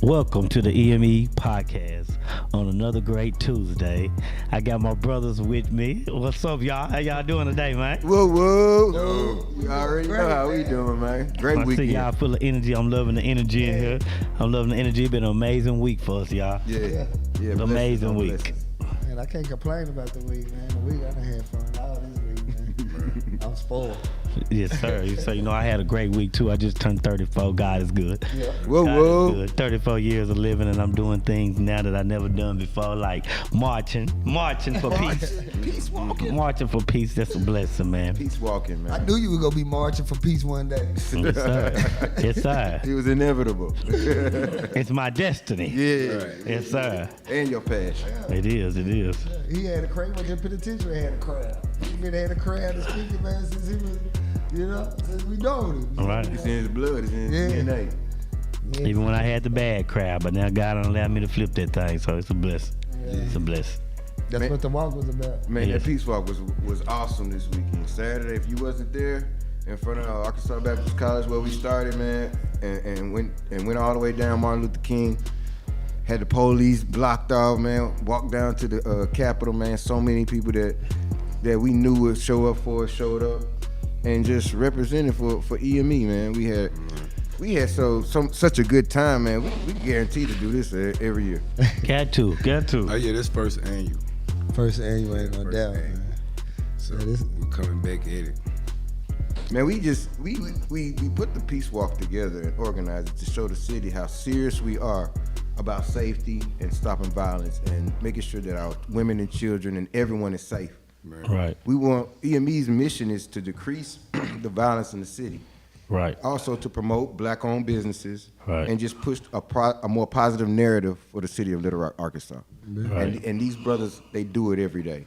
Welcome to the EME podcast on another great Tuesday. I got my brothers with me. What's up, y'all? How y'all doing today, man? Whoa. You already know how we doing, man. Great I weekend. see y'all full of energy. I'm loving the energy in here. I'm loving the energy. It's been an amazing week for us, y'all. Yeah. Amazing week. Man, I can't complain about the week, man. The week I done had fun all this week, man. I'm spoiled. Yes, sir. So, I had a great week, too. I just turned 34. God is good. Yeah. God is good. 34 years of living, and I'm doing things now that I never done before, like marching for peace. Peace walking. Marching for peace, that's a blessing, man. Peace walking, man. I knew you were gonna be marching for peace one day. Yes, sir. Yes, sir. It was inevitable. It's my destiny. Yeah. Yes, sir. And your passion. It is. He had a crowd. When the penitentiary had a crowd. He been had a crowd of speaking, man, since he was, since we known him. All right. It's in his blood. It's in his DNA. Yeah. Even when I had the bad crowd, but now God allowed me to flip that thing, so it's a blessing. It's a blessing. That's Man. what the walk was about. Man, Yes. that peace walk was awesome this weekend. Saturday, if you wasn't there, in front of Arkansas Baptist College where we started, man, and went all the way down Martin Luther King. Had the police blocked off, man. Walked down to the Capitol, man. So many people that we knew would show up for us showed up, and just represented for EME, man. We had such a good time, man. We guarantee to do this every year. Got to. Oh yeah, this first annual. First annual, ain't no doubt, annual. man. So Yeah, this- we're coming back at it. Man, we put the peace walk together and organized it to show the city how serious we are about safety and stopping violence and making sure that our women and children and everyone is safe. Right. EME's mission is to decrease the violence in the city. Right. Also to promote black-owned businesses Right. and just push a more positive narrative for the city of Little Rock, Arkansas. Right. And these brothers, they do it every day.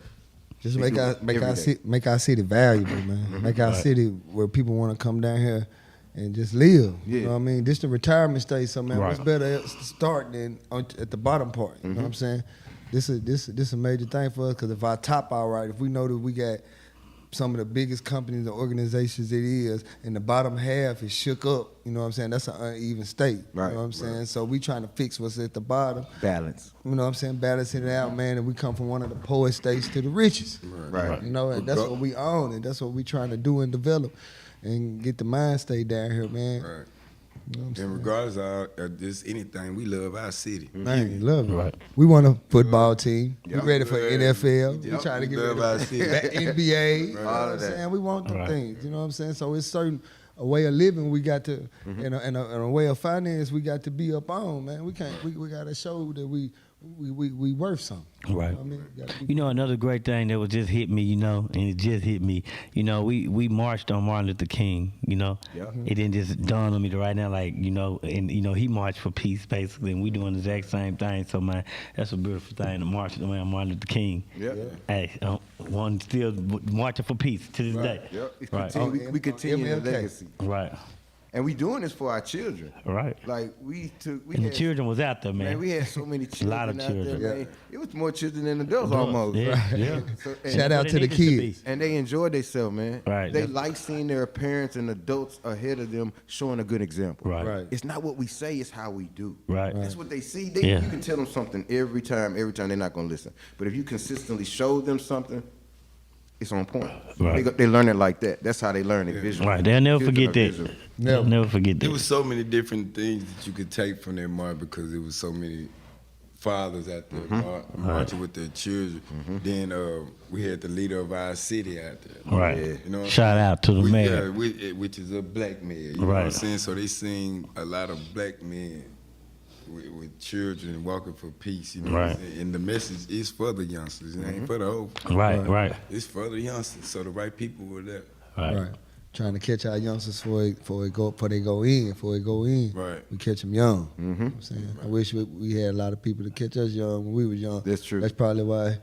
Just They make do our it make every our day. city make our city valuable, man. Make our city where people want to come down here and just live. Yeah. You know what I mean? This the retirement stage, so man, Right. what's better to start than at the bottom part? You know what I'm saying? This is a major thing for us because if our top all right, if we know that we got some of the biggest companies and organizations it is, and the bottom half is shook up, you know what I'm saying? That's an uneven state. Right, You know what I'm saying? right. So we trying to fix what's at the bottom. Balance. You know what I'm saying? Balancing it out, man. And we come from one of the poorest states to the richest. Right. You know, and that's what we own, and that's what we trying to do and develop, and get the mind state down here, man. Right. You know what I'm And saying? regardless of just anything, we love our city. Man, love it. Right. We want a football team. Yep. We ready for Yeah. NFL. We Yep. trying to get Love ready our for city. NBA. You know what All I'm of that. saying? We want them Right. things. You know what I'm saying? So it's a way of living we got to, and a way of finance we got to be up on, man. We can't. We got to show that we worth something. Right. You know what I mean? Gotta be- Another great thing that was just hit me, and it just hit me. We marched on Martin Luther King, Yeah. It didn't just dawn on me to right now, he marched for peace, basically, and we doing the exact same thing. So, man, that's a beautiful thing, to march around Martin Luther King. Yep. Hey, one still marching for peace to this day. Yep. It's Right. continue- we continue the MLK. legacy. Right. And we doing this for our children. Right. Like we And the had, children was out there, man. man, we had so many children lot of out children. there, man. It was more children than adults almost. Yeah. So, Shout out What to it the needed to kids. be. and they enjoyed themselves, man. Right. They That's- like seeing their parents and adults ahead of them showing a good example. Right. Right. It's not what we say, it's how we do. Right. That's what they see. Yeah. You can tell them something every time they're not going to listen. But if you consistently show them something, it's on point. Right. They learn it like that. That's how they learn it visually. Right. They'll never Children forget are that. visual. They'll never forget There that. was so many different things that you could take from that march because there was so many fathers out there marching with their children. Then we had the leader of our city out there. Right. Yeah. You know what I'm Shout out to the saying? mayor. Which is a black man. You know what Right. I'm saying? So they seen a lot of black men with children walking for peace. You know what I'm Right. saying? And the message is for the youngsters. It ain't for the old. Right. It's for the youngsters. So the right people were there. Right. Trying to catch our youngsters before they go in. Right. We catch them young. You know what I'm saying? I wish we had a lot of people to catch us young when we was young. That's true. That's probably why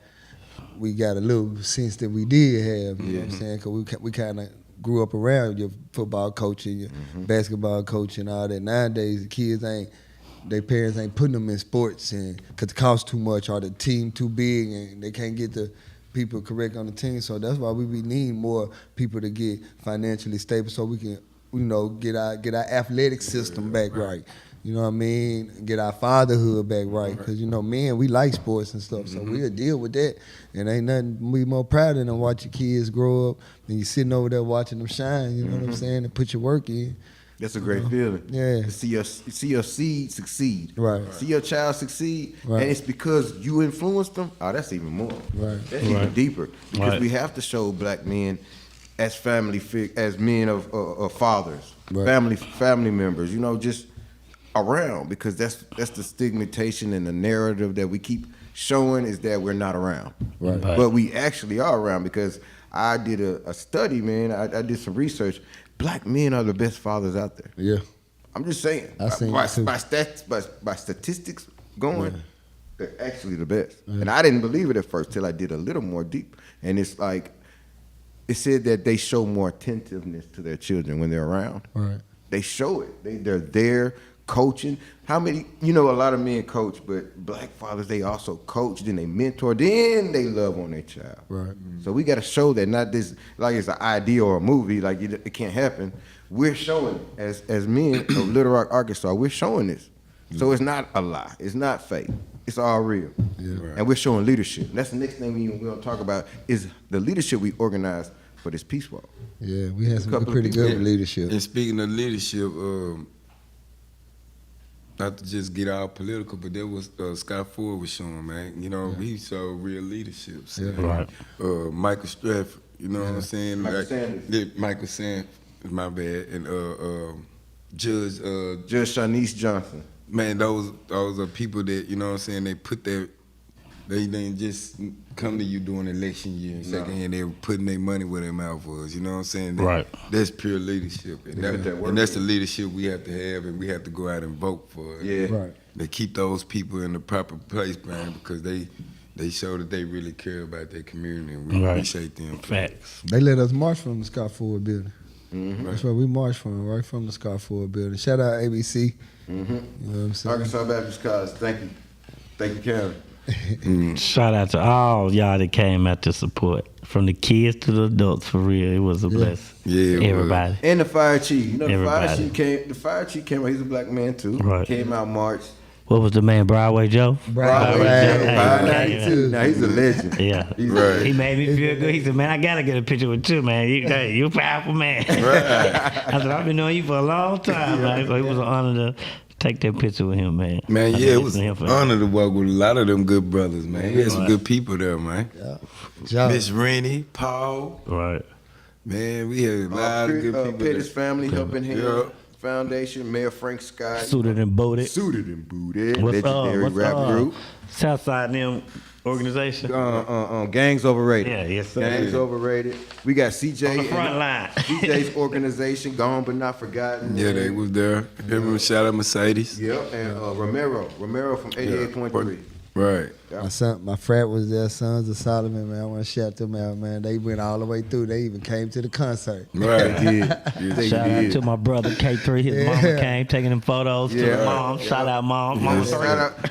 we got a little sense that we did have. You know what I'm saying? Because we kind of grew up around your football coaching, your basketball coaching, all that. Nowadays, the kids their parents ain't putting them in sports and because it costs too much or the team too big and they can't get the people correct on the team. So that's why we need more people to get financially stable so we can, get our athletic system back right. You know what I mean? Get our fatherhood back right. Because, you know, men, we like sports and stuff. So we'll deal with that. And ain't nothing we more proud than to watch your kids grow up and you sitting over there watching them shine, you know what I'm saying, and put your work in. That's a great feeling. Yeah. To see your seed succeed. Right. See your child succeed, Right. and it's because you influenced them. Oh, that's even more. Right. That's even deeper because Right. we have to show black men as as men of fathers, Right. family members. You know, just around because that's the stigmatization and the narrative that we keep showing is that we're not around. Right. But we actually are around because I did a study, man. I did some research. Black men are the best fathers out there. Yeah. I'm just saying. I seen by, it too. by statistics going, they're actually the best. And I didn't believe it at first till I did a little more deep. And it's like, it said that they show more attentiveness to their children when they're around. Right. They show it. They're there coaching. How many, a lot of men coach, but black fathers, they also coach, then they mentor, then they love on their child. Right. So we got to show that not this, like it's an idea or a movie, like it can't happen. We're showing it. As men of Little Rock, Arkansas, we're showing this. So it's not a lie. It's not fake. It's all real. Yeah. Right. And we're showing leadership. That's the next thing we're going to talk about is the leadership we organized for this Peace Walk. Yeah, we had some Couple of pretty people- good leadership. And speaking of leadership, not to just get all political, but there was Scott Ford was showing, man. You know, he showed real leadership. So, Right. Michael Strafford, you know what I'm saying? Michael Sanders. Yeah, Michael Sanders, my bad. And Judge, Judge Shanice Johnson. man, those are people that, you know what I'm saying, they didn't just come to you during election year and second hand. They were putting their money where their mouth was. You know what I'm saying? Right. That's pure leadership. And, They put that work and that's in. the leadership we have to have, and we have to go out and vote for it. Yeah. Right. They keep those people in the proper place, man, because they show that they really care about their community, and we Right. appreciate them. Facts. They let us march from the Scott Ford building. That's where we marched from, right from the Scott Ford building. Shout out ABC. You know what I'm saying? Arkansas Baptist College. Thank you. Thank you, Karen. Shout out to all y'all that came out to support, from the kids to the adults. For real, it was a blessing. Yeah, it was. Everybody. And the fire chief. The Everybody. fire chief came out. He's a black man too. Right. Came out March. What was the man, Broadway Joe? Broadway Joe. Joe. Hey, 592. Now he's a legend. Yeah. Right. He made me feel good. He said, "Man, I gotta get a picture with you, man. You a powerful man." I said, "I've been knowing you for a long time, man." So it was an honor to take that picture with him, man. Man, I've yeah, been it was listening an to him for- honor to work with a lot of them good brothers, man. We had some good people there, man. Yeah. Joe. Miss Rennie, Paul, Right. man, we had a lot of good people Pettis there. Family Helping Hand Yeah. Foundation. Mayor Frank Scott. Suited and booted. Suited and booted. What's Legendary up? rap group. Southside and them organization. Gangs Overrated. Yeah, yes, sir. Gangs Overrated. We got CJ. On the front and- line. CJ's organization, Gone But Not Forgotten. Yeah, they was there. Remember, shout out Mercedes. Yep, and Romero from 88.3. Right. My frat was there, Sons of Solomon, man. I want to shout them out, man. They went all the way through. They even came to the concert. Right. They Shout out did. to my brother K3. His mama came taking them photos to Yeah. the mom. Shout out, mom. Mama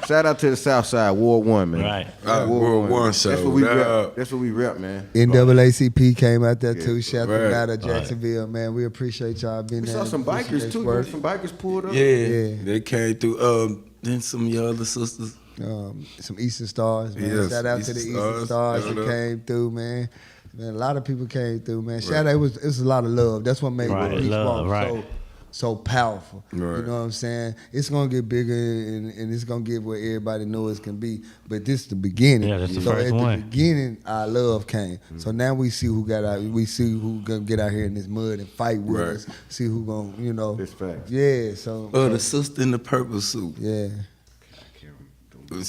Shout out to the South Side, Ward 1, man. Right. World One That's show. what we Nah. rep. That's what we rep, man. NAACP came out there too. Shout Right. them out of Jacksonville, man. We appreciate y'all being We there. saw some bikers, too. Work. Some bikers pulled up. Yeah, Yeah. they came through. Then some of your other sisters. Some Eastern Stars, man. Yes, Shout out to the Eastern Eastern Stars. Stars Shout that out. came through, man. Man, a lot of people came through, man. Shout out, it was a lot of love. That's what made Right, the Peace love, Walk right. so powerful. Right. You know what I'm saying? It's gonna get bigger and it's gonna get where everybody knows it can be. But this is the beginning. Yeah, that's the so first at one. the beginning, our love came. So now we see who got out. We see who gonna get out here in this mud and fight with Right. us. See who gonna, you know. That's facts. Yeah. So The sister in the purple suit. yeah.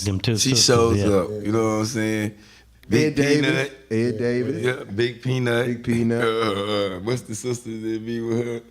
Them two She sisters, shows yeah. up. You know what I'm saying? Ed Big Davis. Peanut. Ed Davis. Yeah, Big Peanut. Big Peanut. What's the sister that be with her?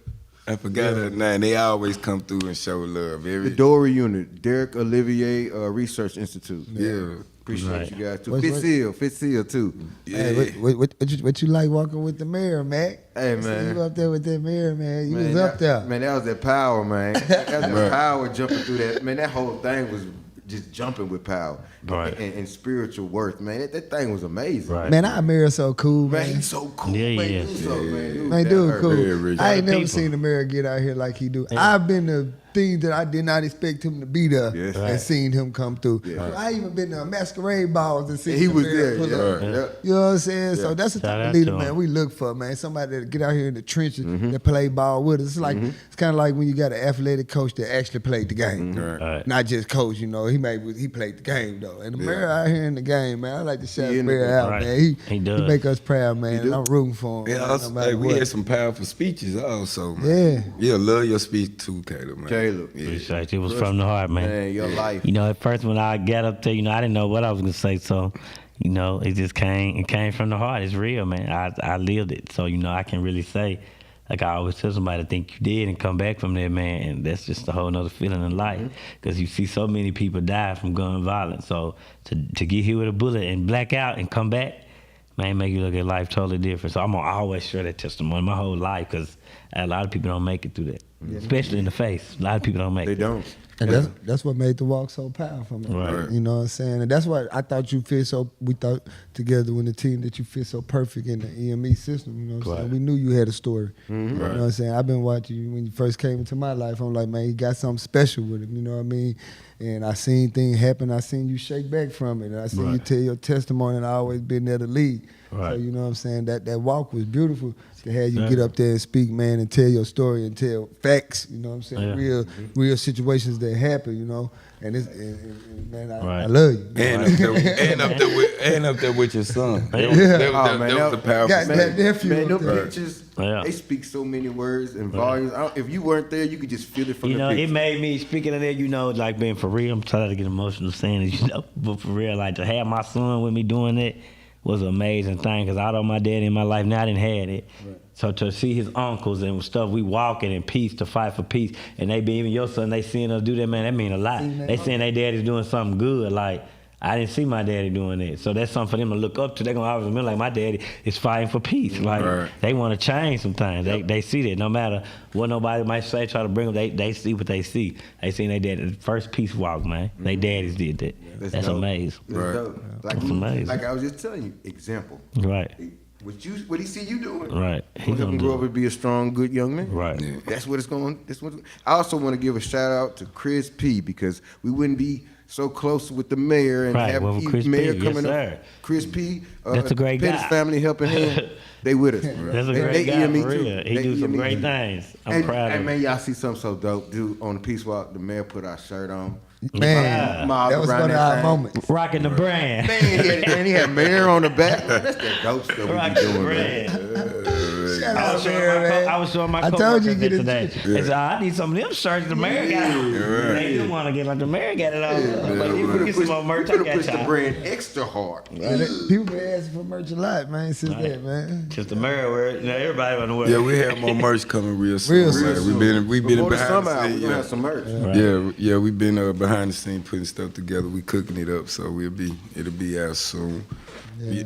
I forgot her name. They always come through and show love. The Dory Unit, Derek Olivier Research Institute. Yeah. Appreciate Right. you guys, too. What's- Fitz-Seal, too. Yeah. Hey, what you like walking with the mayor, Mac? Hey, I see man. you up there with that mayor, man. You Man, was up there. Man, that was that power, man. That was that power jumping through that. Man, that whole thing was just jumping with power. Right. And spiritual worth, man. That thing was amazing. Right. Man, our mayor so cool, Man, man. he's so cool. Yeah, man. yeah. Dude, so, man, Man, down dude, earth. cool. Very rich. I ain't never People. seen the mayor get out here like he do. I've been to things that I did not expect him to be there, Yes. and Right. seen him come through. Yeah. So I even been to masquerade balls and seen He the was mayor there. pull Yeah. up. Yeah. You know what I'm saying? So that's the Shout type out of leader, to man, him. we look for, man. Somebody that get out here in the trenches Mm-hmm. that play ball with us. It's like it's kind of like when you got an athletic coach that actually played the game, Right. not just coach. You know, he played the game though. And the mayor out here in the game, man. I like to shout He the in the mayor game. out, Right. man. He He does. make us proud, man. And I'm rooting for him. Yeah, man, also, no matter hey, we what. had some powerful speeches also, man. Yeah. Yeah, love your speech too, Caleb, man. Caleb. Yeah. Appreciate you. It was from the heart, man. Man, your life. You know, at first when I got up there, I didn't know what I was gonna say, so it just came. It came from the heart. It's real, man. I lived it, so I can really say, like I always tell somebody, think you did and come back from there, man. And that's just a whole nother feeling in life, because you see so many people die from gun violence. So to get hit with a bullet and black out and come back, man, make you look at life totally different. So I'm gonna always share that testimony my whole life, because a lot of people don't make it through that, especially in the face. A lot of people don't make They it. don't. And that's what made the walk so powerful, man. Right. You know what I'm saying? And that's why I thought we thought together when the team that you fit so perfect in the EME system, you know what I'm saying? Right. We knew you had a story. Mm-hmm. You know what I'm saying? I've been watching you when you first came into my life. I'm like, man, he got something special with him, you know what I mean? And I seen things happen. I seen you shake back from it. And I seen you Right. tell your testimony, and I always been there to lead. Right. So you know what I'm saying? That walk was beautiful to have you Yeah. get up there and speak, man, and tell your story and tell facts, you know what I'm saying? Yeah. Real situations that happen, you know. And it's and man, I Right. love you. And up there with your son. That was, Yeah. that was, Oh, man, that was a powerful Got speech. that nephew Man, up them there. pictures, Yeah. they speak so many words and volumes. If you weren't there, you could just feel it from the It picture. made me, speaking of that, like being for real, I'm trying to get emotional saying it, but for real, like to have my son with me doing it was an amazing thing, because although my daddy in my life now I didn't have it. Right. So to see his uncles and stuff, we walking in peace to fight for peace, and they be even your son, they seeing us do that, man, that mean a lot. They seeing their daddy's doing something good, like I didn't see my daddy doing that. So that's something for them to look up to. They're gonna always remember, like, my daddy is fighting for peace. Like Right. they want to change sometimes. They see that no matter what nobody might say, try to bring them, they see what they see. They seen their daddy the first peace walk, man. They daddies did that. That's dope. amazing. That's Right. dope. Like, That's amazing. like I was just telling you, example. Right. What he see you doing? Right. He He gonna gonna do grow it. up and be a strong, good young man. Right. Yeah. That's what it's going. I also want to give a shout out to Chris P, because we wouldn't be so close with the mayor and Right, have well, Chris mayor P, yes, coming sir. up. Chris P. That's a great Pettis guy. family helping him. They with us. That's a They- great they guy, EME for too. real. He They do some EME great too. things. I'm proud of and him. man, y'all see something so dope. Dude, on the peace walk, the mayor put our shirt on. Man, Mob that was around one of that our thing. moments. Rocking the brand. Man, he had mayor on the back. Man, that's that dope stuff we be Rocking the doing, man. brand. Shout I out was, there, man. I was showing my I told you coworkers get that it today. too. They said, I need some of them shirts. The mayor got it. They do want to get like the mayor got it all. But if we get some more merch, I Could have got pushed the y'all. brand extra hard. People been asking for merch a lot, man, since that, man. Just the mayor wear it. Everybody want to wear Yeah, it. we have more merch coming real soon. Real man. soon. We've been Before the behind summer the out, scenes. we gonna have some merch. Yeah, we've been behind the scenes putting stuff together. We cooking it up, so it'll be out soon.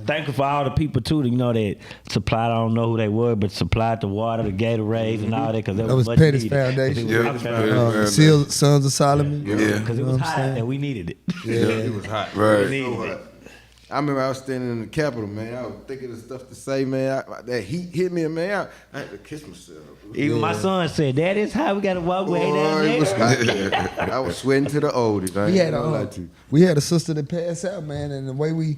Thankful for all the people too, that supplied. I don't know who they were, but supplied the water, the Gatorades, and all that, because That was much Pettis needed. Foundation. Yeah, Because The Sons of Solomon. Yeah. it You know was what I'm hot saying? and we needed it. It was hot. Right. We So needed it. hot. I remember I was standing in the Capitol, man. I was thinking of stuff to say, man. That heat hit me, man. I had to kiss myself. Even my son said, "Dad, it's hot. We got to walk way down Boy, it was there." hot. I was sweating to the oldest. I ain't gonna lie to you. We had a sister that passed out, man, and the way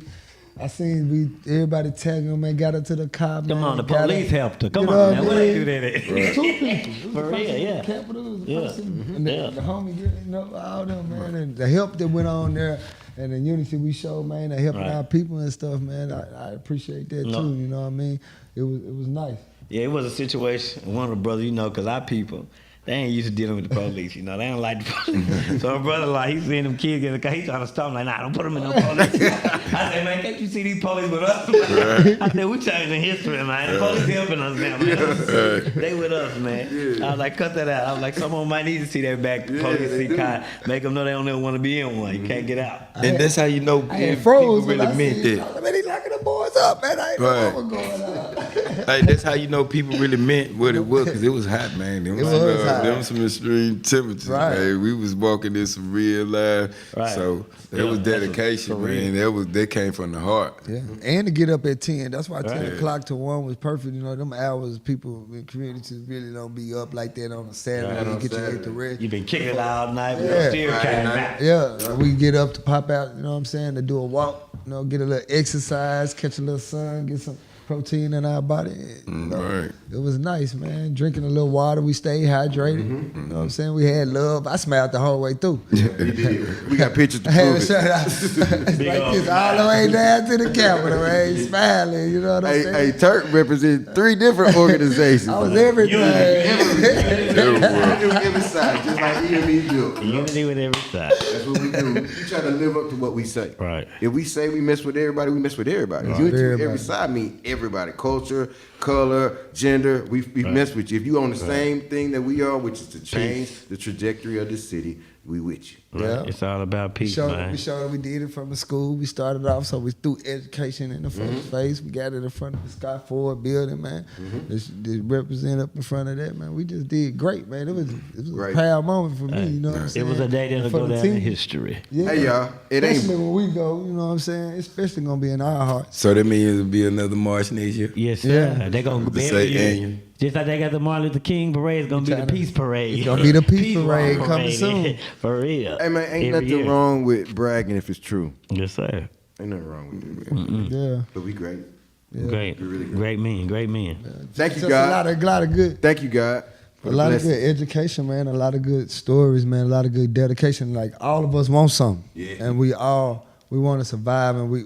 I seen everybody tagging them, man, got her to the car, man. Come on, the got police her- helped her. You Come know on, what now. I What they mean? do that at? It was two people. For real, yeah. The Capitol was the Yeah. person, and the, Yeah. the homie, all them, man, and the help that went on there, and the unity we showed, man, and helping Right. our people and stuff, man. I appreciate that No. too. You know what I mean? It was nice. Yeah, it was a situation. One of the brothers, because our people, they ain't used to dealing with the police. They don't like the police. So my brother, like, he seeing them kids get in the car. He trying to stop them. Like, nah, don't put them in no police. I said, man, can't you see these police with us? I said, we changing history, man. The police helping us now, man. They with us, man. I was like, cut that out. I was like, someone might need to see that back. Police they see do. car. Make them know they don't ever want to be in one. You can't get out. And that's how you know I had if froze people when I really meant seen. that. Man, he locking the boys up, man. I ain't know Right. what was going on. Like that's how you know people really meant what it was, because it was hot, man. Them It was hot. Them some extreme temperatures, Right. man. We was walking in some real life, Right. so that Yeah, was that's dedication, for real. man. That came from the heart. Yeah, and to get up at 10. That's why 10 Right. o'clock to 1 was perfect. You know, them hours people in communities really don't be up like that on a Saturday. Right, You on get your Saturday. head to rest. You been kicking it all night, but Yeah. still Right, came right. back. Yeah, we get up to pop out, you know what I'm saying, to do a walk, you know, get a little exercise, catch a little sun, get some protein in our body. You know, Right. It was nice, man. Drinking a little water, we stayed hydrated. You know what I'm saying? We had love. I smiled the whole way through. We did. We got pictures to I had prove a it. shout out. It's Big like old this all the way down to the camera, man. Smiling, you know what I'm Hey, saying? hey, Turk represent 3 different organizations. I was everything. Every side, just like EME built. Unity with every side. That's what we do. We try to live up to what we say. Right. If we say we mess with everybody, we mess with everybody. Unity with Everybody. every side mean everybody. Culture, color, gender. We mess with you. If you on the same thing that we are, which is to change the trajectory of the city, we with you. Yeah. It's all about We peace, showed, man. we showed we did it from the school. We started off, so we threw education in the first phase. We got it in front of the Scott Ford building, man. This represent up in front of that, man. We just did great, man. It was a Great. proud moment for me, you know what I'm It saying? was a day that'll For go the down in team. history. Yeah. Hey, y'all, it ain't- Especially when we go, you know what I'm saying? Especially gonna be in our hearts. So that means it'll be another march next year. Yes, sir. Yeah. They're going to The be same every year. annual. Just like they got the Martin Luther King parade, it's going to be the tryna- Peace Parade. it's gonna be the Peace Walk Parade coming soon. For real. Hey, man, ain't Every nothing year. wrong with bragging if it's true. Yes, sir. Ain't nothing wrong with it, man. Yeah. But we great. Great. Really good. Great men. Great men. Thank you, Just a lot God. of good. Thank you, God. for A the lot of blessing. good education, man. A lot of good stories, man. A lot of good dedication. Like all of us want something, Yeah. and we want to survive. And we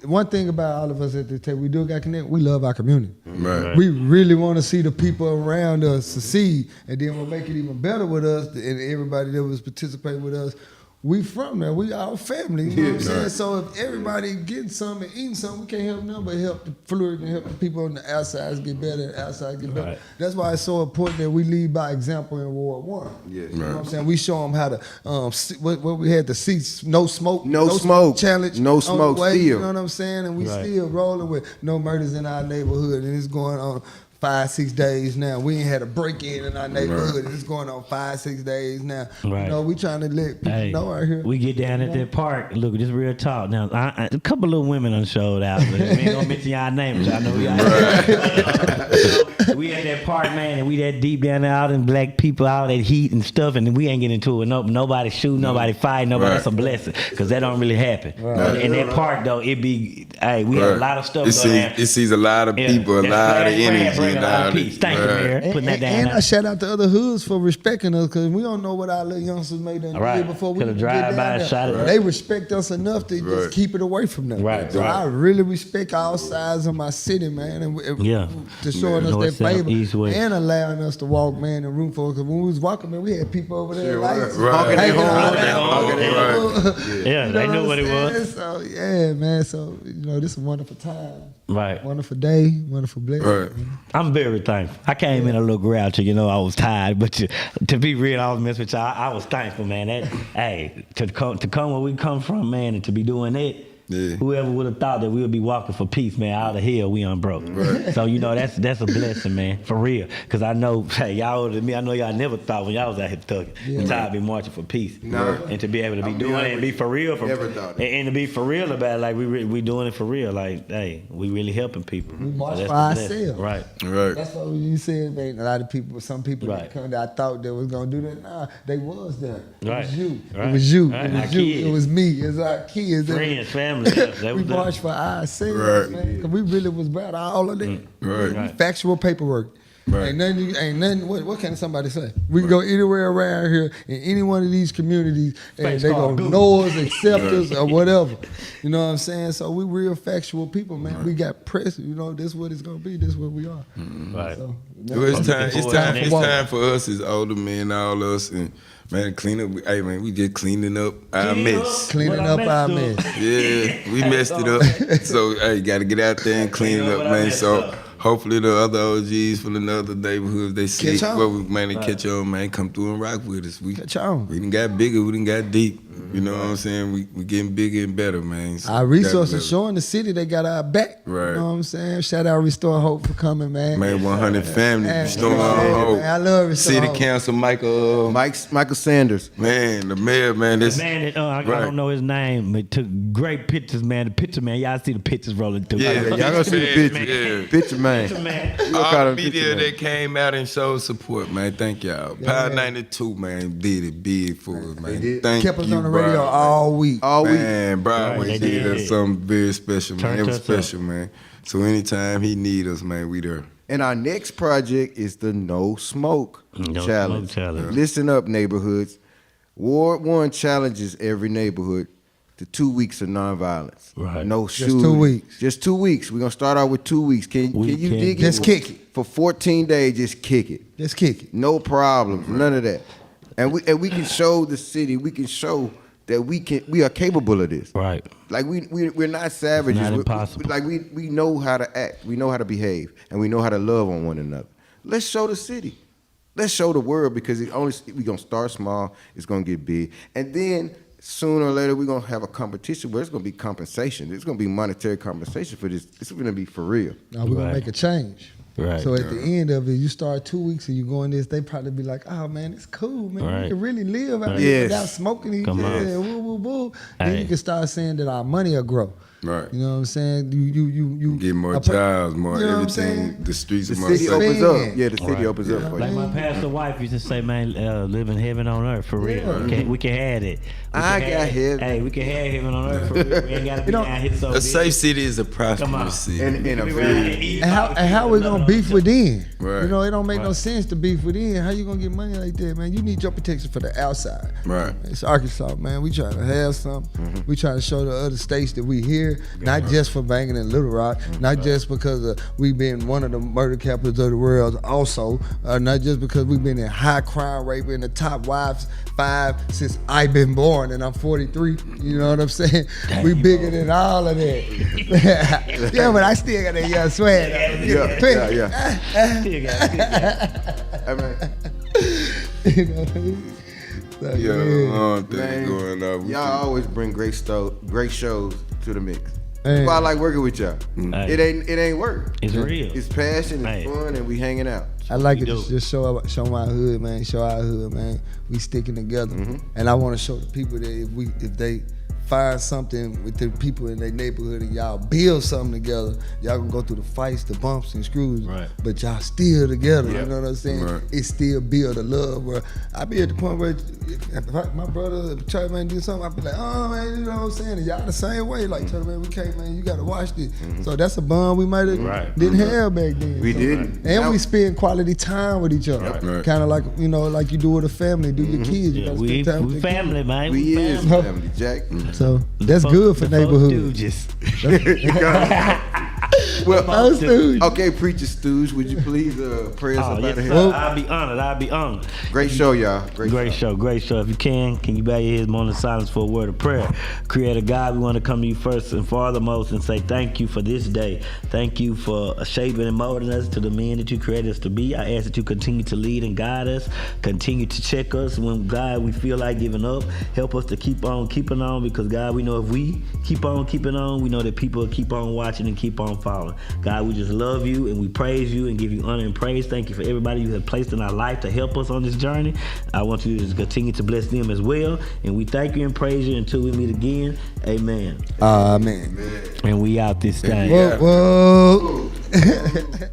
one thing about all of us at the table, we do got connected. We love our community. Right. We really want to see the people around us succeed, and then we'll make it even better with us and everybody that was participating with us. We from there. We our family. You know what I'm saying? So if everybody getting something and eating something, we can't help nothing but help the flourish and help the people on the outside get better and outside get better. Right. That's why it's so important that we lead by example in World War I. Yeah. You know what I'm saying? We show them how to, what we had to see, no smoke challenge. No on the smoke, way, still. You know what I'm saying? And we Right. still rolling with no murders in our neighborhood, and it's going on 5-6 days now. We ain't had a break in our neighborhood, and it's going on 5-6 days now. Right. You know, we trying to let people Hey, know out here. we get down at that park. Look, this real talk. Now, a couple of women done showed out. But we ain't gonna mention y'all names. I know y'all. We at that park, man, and we that deep down there, out in black people, all that heat and stuff, and we ain't getting into it. Nobody shooting, nobody fighting, nobody. Right. That's a blessing, because that don't really happen. In that park, though, it be. Hey, we had a lot of stuff going on. It sees a lot of people, a That's lot of Flash Brand energy. bringing and a lot all of that. peace. Thank you, Right. Mayor. Putting that down. And there. I shout out to other hoods for respecting us, because we don't know what our little youngsters made done Right. did before we Coulda get drive down by and there. shot it. They respect us enough to Right. just keep it away from them. Right, So right. I really respect all sides of my city, man, and Yeah. to showing us North, that south, favor east, west. and allowing us to walk, man, and room for. Because when we was walking, man, we had people over there Sure, lights, right. Honking hanging their out horn, there. honking their horn. Yeah, You they know knew what what I'm it was. saying? So yeah, man. So this is a wonderful time, Right. wonderful day, wonderful blessing. Right. I'm very thankful. I came in a little grouchy, I was tired, but to be real, I was messing with y'all. I was thankful, man. Hey, to come where we come from, man, and to be doing that. Yeah. Whoever would have thought that we would be walking for peace, man, out of hell, we unbroke. Right. So, that's a blessing, man, for real. Because I know, hey, y'all older than me, I know y'all never thought when y'all was out here thugging, that I'd be marching for peace. No. And to be able to be I'll be doing it and honest be with for real. Never thought it. And to be for real about it, like we doing it for real. Like, hey, we really helping people. We march So that's for the blessing. ourselves. Right. Right. That's what you said, man. A lot of people, some people Right. that I thought they was gonna do that. Nah, they was there. It Right. was you. Right. It was you. Right. It Our was you. kids. It was me. It's our kids. Friends, family. Yeah, that We was marched for ourselves, Right. man. 'Cause we really was about all of that. Right. Right. Factual paperwork. Right. Ain't nothing. What can somebody say? We can go anywhere around here in any one of these communities, and Face they called gonna Google. know us, accept us, or whatever. You know what I'm saying? So we real factual people, man. We got press. This is what it's gonna be. This is what we are. Right. So, Well, it's time. It's time. It's Walk. time for us as older men, all us, and man, clean up. Hey, man, we just cleaning up our mess. Cleaning What I up messed our up. mess. Yeah, we messed it up. So hey, got to get out there and clean it Clean up up, what I man. messed So up. hopefully the other OGs from the other neighborhoods they see Catch on. where we man they catch on, man. Come through and rock with us. We Catch on. We done got bigger. We done got deep. You know what I'm saying? We getting bigger and better, man. So Our resources that's showing the city they got our back. Right. You know what I'm saying? Shout out Restore Hope for coming, man. Man, 100 family, Man, Restore man, Hope. I love Restore City Hope. Council, Michael. Michael Sanders. Man, the mayor, man. The This man that I Right. don't know his name, but took great pictures, man. The picture, man. Y'all see the pictures rolling through. Yeah, Y'all gonna see the picture. Yeah. Picture man. Picture, man. We gonna all call the him Picture media Man. that came out and showed support, man. Thank y'all. Power 92, man, did it big for us, man. did. Thank Kept us you, on the radio Brian, all week. All week. Man, Brian Right, they did did. us something very special, man. Turned It was us up. special, man. So anytime he need us, man, we there. And our next project is the No Smoke No Challenge. Smoke Challenge. Listen up, neighborhoods. Ward 1 challenges every neighborhood to 2 weeks of nonviolence. Right. No Just shooting. 2 weeks. Just 2 weeks. We're going to start out with 2 weeks. Can you dig it? Just kick it. For 14 days, just kick it. Just kick it. No problems. None of that. And we can show the city, we can show that we are capable of this. Right. Like we're not savages. Not We- impossible. Like we know how to act. We know how to behave, and we know how to love on one another. Let's show the city. Let's show the world, because we're gonna start small. It's gonna get big, and then sooner or later we're gonna have a competition where it's gonna be compensation. It's gonna be monetary compensation for this. It's gonna be for real. Now we're gonna Right. make a change. Right. So at the end of it, you start 2 weeks and you go in this, they probably be like, "Oh man, it's cool, man. Right. We can really live out Right. here Yes. without smoking each Come other on. and woo woo woo." Then Hey. you can start saying that our money will grow. Right. You know what I'm saying? You Get more a per- jobs, more you know what I'm everything. saying? The streets The are more city safe. opens Expand. up. Yeah, the city Right. opens up for Like you. my pastor wife used to say, man, live in heaven on earth for real. Yeah. We can have it. I got heaven. Hey, we can have heaven on earth for real. We ain't gotta be know, down here so A big. safe city is a Come on. prosperous city. And a We very around here eating And how we gonna beef within? Right. You know, it don't make no Right. sense to beef within. How you gonna get money like that, man? You need your protection for the outside. Right. It's Arkansas, man. We trying to have something. Mm-hmm. We trying to show the other states that we here, not just for banging in Little Rock, Mm-hmm. not just because we've been one of the murder capitals of the world, also, not just because we've been in high crime rate, we're in the top wives 5 since I've been born, and I'm 43. You know what I'm saying? We bigger than all of that. Yeah, but I still got that young swag. yeah. Still got I mean, You know? So, Yeah, yeah. long thing man, going on. We y'all always bring great shows to the mix. Hey. That's why I like working with y'all. Hey. It ain't work. It's real. It's passion, it's Hey. fun, and we hanging out. I like We it do. to just show my hood, man. Show our hood, man. We sticking together, Mm-hmm. and I want to show the people that if they find something with the people in their neighborhood and y'all build something together, y'all gonna go through the fights, the bumps and screws, Right. but y'all still together. Yeah. You know what I'm saying? Right. It still build a love. Where I be at the point where if my brother, if Charlie man do something, I be like, oh man, you know what I'm saying? And y'all the same way, like Charlie man, we can't, man, you gotta watch this. So that's a bond we might have Right. didn't have back then. We So- didn't. and Now- we spend quality time with each other. Right. Kind of like, you know, like you do with a family, do your kids. You Yeah, gotta we spend time with your family, man. We is family. family, Jack. So that's Fuck- good for the fuck neighborhood. Stooges. Well, Oh, Stooge. okay, preacher Stooge, would you please pray us Oh, up yes, out of sir. here? I'll be honored. I'll be honored. Great show, y'all. Great show, great show. If you can you bow your heads, moment of silence for a word of prayer? Creator God, we want to come to you first and foremost and say thank you for this day. Thank you for shaping and molding us to the men that you created us to be. I ask that you continue to lead and guide us, continue to check us when, God, we feel like giving up. Help us to keep on keeping on, because, God, we know if we keep on keeping on, we know that people will keep on watching and keep on following. God, we just love you and we praise you and give you honor and praise. Thank you for everybody you have placed in our life to help us on this journey. I want you to just continue to bless them as well. And we thank you and praise you until we meet again. Amen. Amen. And we out this time. Whoa, whoa.